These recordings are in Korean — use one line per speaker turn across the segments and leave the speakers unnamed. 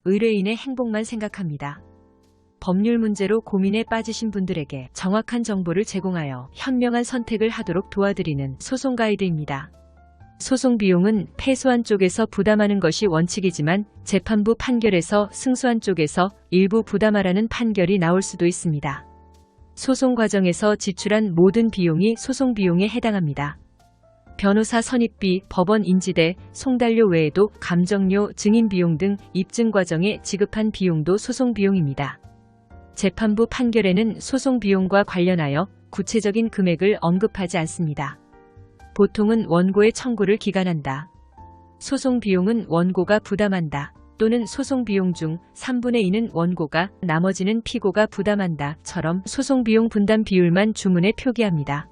의뢰인의 행복만 생각합니다. 법률 문제로 고민에 빠지신 분들에게 정확한 정보를 제공하여 현명한 선택을 하도록 도와드리는 소송 가이드입니다. 소송 비용은 패소한 쪽에서 부담하는 것이 원칙이지만 재판부 판결에서 승소한 쪽에서 일부 부담하라는 판결이 나올 수도 있습니다. 소송 과정에서 지출한 모든 비용이 소송 비용에 해당합니다. 변호사 선입비, 법원 인지대, 송달료 외에도 감정료, 증인 비용 등 입증 과정에 지급한 비용도 소송 비용입니다. 재판부 판결에는 소송 비용과 관련하여 구체적인 금액을 언급하지 않습니다. 보통은 원고의 청구를 기관한다. 소송 비용은 원고가 부담한다. 또는 소송 비용 중 3분의 2는 원고가, 나머지는 피고가 부담한다.처럼 소송 비용 분담 비율만 주문에 표기합니다.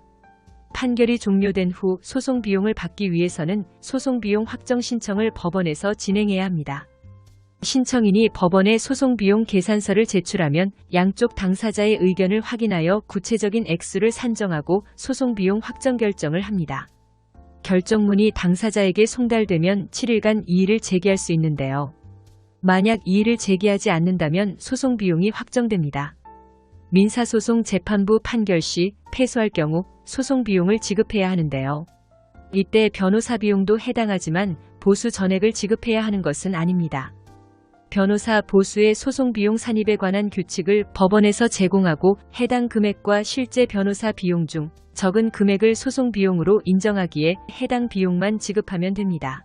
판결이 종료된 후 소송 비용을 받기 위해서는 소송 비용 확정 신청을 법원에서 진행해야 합니다. 신청인이 법원에 소송 비용 계산서를 제출하면 양쪽 당사자의 의견을 확인하여 구체적인 액수를 산정하고 소송 비용 확정 결정을 합니다. 결정문이 당사자에게 송달되면 7일간 이의를 제기할 수 있는데요. 만약 이의를 제기하지 않는다면 소송 비용이 확정됩니다. 민사소송 재판부 판결 시 패소할 경우 소송 비용을 지급해야 하는데요. 이때 변호사 비용도 해당하지만 보수 전액을 지급해야 하는 것은 아닙니다. 변호사 보수의 소송 비용 산입에 관한 규칙을 법원에서 제공하고 해당 금액과 실제 변호사 비용 중 적은 금액을 소송 비용으로 인정하기에 해당 비용만 지급하면 됩니다.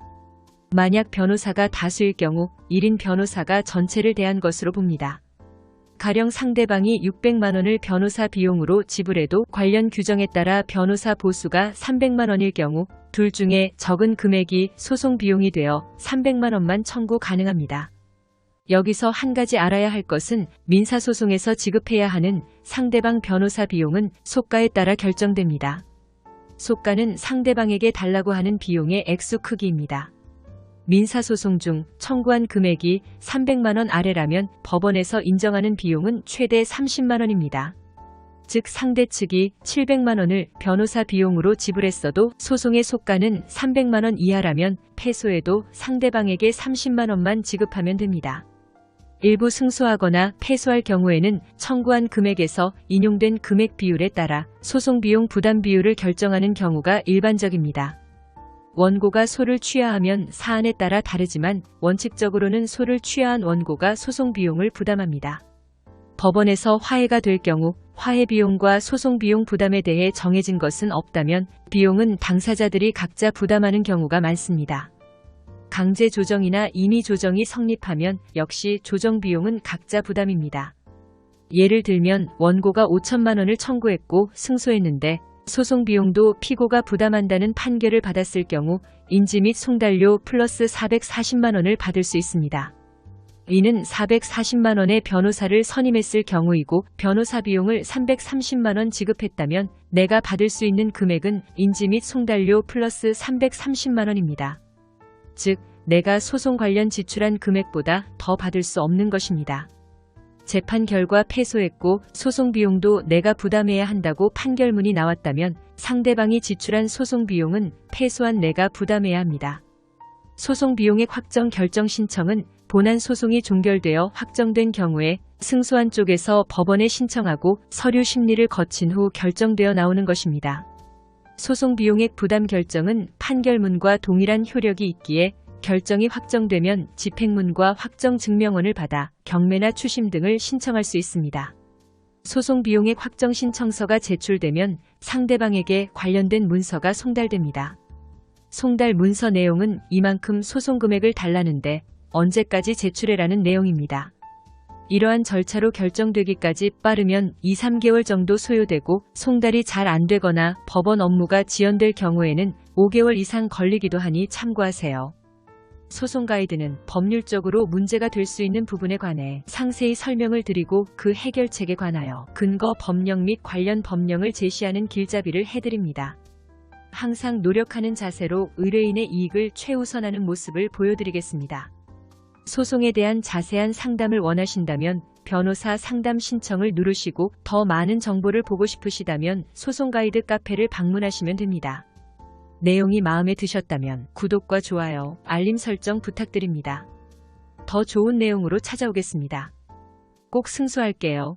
만약 변호사가 다수일 경우 1인 변호사가 전체를 대한 것으로 봅니다. 가령 상대방이 600만 원을 변호사 비용으로 지불해도 관련 규정에 따라 변호사 보수가 300만 원일 경우 둘 중에 적은 금액이 소송 비용이 되어 300만 원만 청구 가능합니다. 여기서 한 가지 알아야 할 것은 민사소송에서 지급해야 하는 상대방 변호사 비용은 소가에 따라 결정됩니다. 소가는 상대방에게 달라고 하는 비용의 액수 크기입니다. 민사소송 중 청구한 금액이 300만 원 아래라면 법원에서 인정하는 비용은 최대 30만 원입니다. 즉 상대 측이 700만 원을 변호사 비용으로 지불했어도 소송의 소가는 300만 원 이하라면 패소에도 상대방에게 30만 원만 지급하면 됩니다. 일부 승소하거나 패소할 경우에는 청구한 금액에서 인용된 금액 비율에 따라 소송 비용 부담 비율을 결정하는 경우가 일반적입니다. 원고가 소를 취하하면 사안에 따라 다르지만 원칙적으로는 소를 취하한 원고가 소송 비용을 부담합니다. 법원에서 화해가 될 경우 화해 비용과 소송 비용 부담에 대해 정해진 것은 없다면 비용은 당사자들이 각자 부담하는 경우가 많습니다. 강제 조정이나 임의 조정이 성립하면 역시 조정 비용은 각자 부담입니다. 예를 들면 원고가 5천만 원을 청구했고 승소했는데 소송 비용도 피고가 부담한다는 판결을 받았을 경우 인지 및 송달료 플러스 440만 원을 받을 수 있습니다. 이는 440만 원의 변호사를 선임했을 경우이고 변호사 비용을 330만 원 지급했다면 내가 받을 수 있는 금액은 인지 및 송달료 플러스 330만 원입니다. 즉, 내가 소송 관련 지출한 금액보다 더 받을 수 없는 것입니다. 재판 결과 패소했고 소송 비용도 내가 부담해야 한다고 판결문이 나왔다면 상대방이 지출한 소송 비용은 패소한 내가 부담해야 합니다. 소송 비용의 확정 결정 신청은 본안 소송이 종결되어 확정된 경우에 승소한 쪽에서 법원에 신청하고 서류 심리를 거친 후 결정되어 나오는 것입니다. 소송 비용액 부담 결정은 판결문과 동일한 효력이 있기에 결정이 확정되면 집행문과 확정 증명원을 받아 경매나 추심 등을 신청할 수 있습니다. 소송 비용액 확정 신청서가 제출되면 상대방에게 관련된 문서가 송달됩니다. 송달 문서 내용은 이만큼 소송 금액을 달라는데 언제까지 제출해라는 내용입니다. 이러한 절차로 결정되기까지 빠르면 2-3개월 정도 소요되고 송달이 잘 안 되거나 법원 업무가 지연될 경우에는 5개월 이상 걸리기도 하니 참고하세요. 소송 가이드는 법률적으로 문제가 될 수 있는 부분에 관해 상세히 설명을 드리고 그 해결책에 관하여 근거 법령 및 관련 법령을 제시하는 길잡이를 해드립니다. 항상 노력하는 자세로 의뢰인의 이익을 최우선하는 모습을 보여드리겠습니다. 소송에 대한 자세한 상담을 원하신다면 변호사 상담 신청을 누르시고 더 많은 정보를 보고 싶으시다면 소송 가이드 카페를 방문하시면 됩니다. 내용이 마음에 드셨다면 구독과 좋아요, 알림 설정 부탁드립니다. 더 좋은 내용으로 찾아오겠습니다. 꼭 승수할게요.